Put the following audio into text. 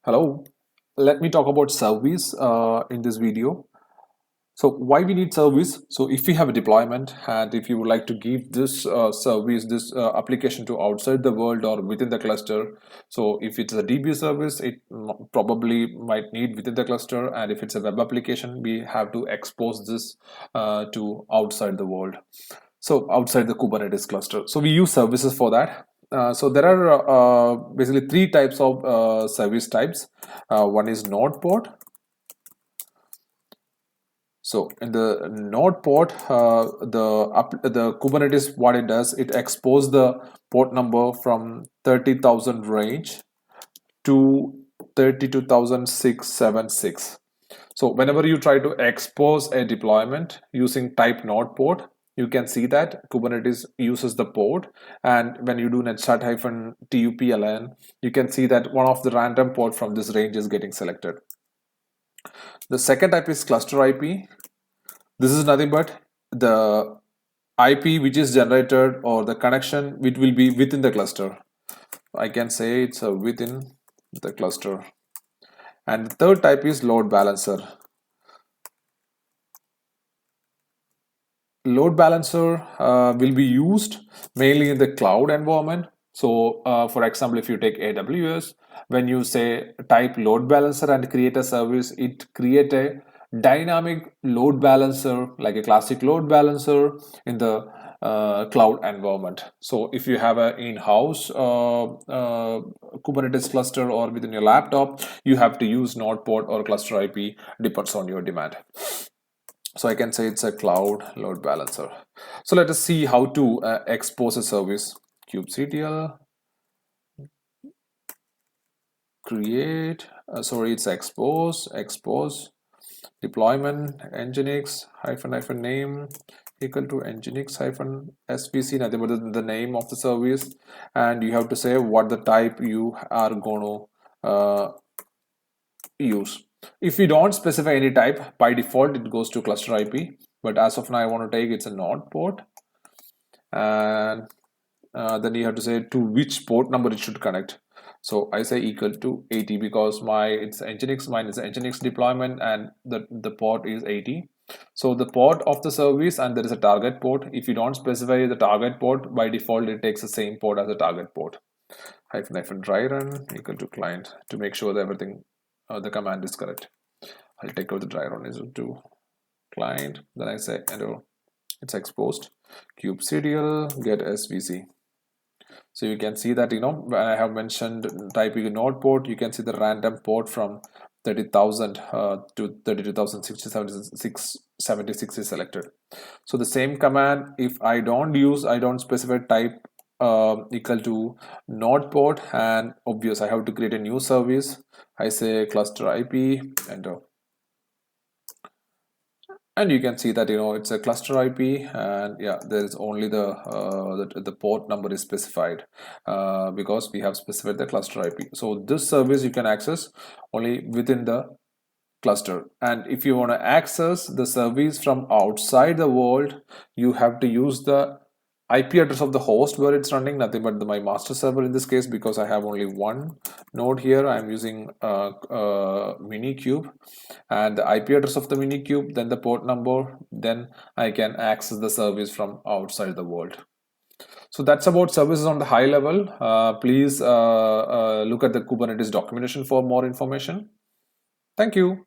Hello, let me talk about service in this video. So why we need service? So if we have a deployment and if you would like to give this service, this application to outside the world or within the cluster. So if it's a DB service, it probably might need within the cluster. And if it's a web application, we have to expose this to outside the world. So outside the Kubernetes cluster. So we use services for that. So there are basically three types of service types. One is node port. So in the node port, the Kubernetes, what it does, it exposes the port number from 30,000 range to 32,676. So whenever you try to expose a deployment using type node port, you can see that Kubernetes uses the port, and when you do netstart-tupln, you can see that one of the random port from this range is getting selected. The second type is cluster IP. This is nothing but the IP which is generated or the connection which will be within the cluster. I can say it's within the cluster. And the third type is load balancer. Load balancer will be used mainly in the cloud environment. So for example, if you take AWS, when you say type load balancer and create a service, it create a dynamic load balancer like a classic load balancer in the cloud environment. So if you have an in-house Kubernetes cluster or within your laptop, you have to use node port or cluster IP, depends on your demand. So I can say it's a cloud load balancer. So let us see how to expose a service. kubectl create, it's expose deployment nginx hyphen name equal to nginx hyphen svc, nothing but the name of the service, and you have to say what the type you are going to use. If you don't specify any type, by default it goes to cluster IP, but as of now I want to take it's a node port, and then you have to say to which port number it should connect. So I say equal to 80 because it's nginx, mine is nginx deployment, and the port is 80. So the port of the service, and there is a target port. If you don't specify the target port, by default it takes the same port as the target port. Hyphen dry run equal to client to make sure that everything the command is correct. I'll take out the dry run is to client. Then I say enter. It's exposed. kubectl get svc. So you can see that when I have mentioned typing a node port, you can see the random port from 30,000 to 32,676 is selected. So the same command, if I don't specify type equal to node port, and obvious I have to create a new service. I say cluster IP, enter. And you can see that it's a cluster IP, and yeah, there is only the port number is specified because we have specified the cluster IP. So this service you can access only within the cluster, and if you want to access the service from outside the world, you have to use the IP address of the host where it's running, nothing but my master server in this case, because I have only one node here. I'm using Minikube, and the IP address of the Minikube, then the port number, then I can access the service from outside the world. So that's about services on the high level. Please look at the Kubernetes documentation for more information. Thank you.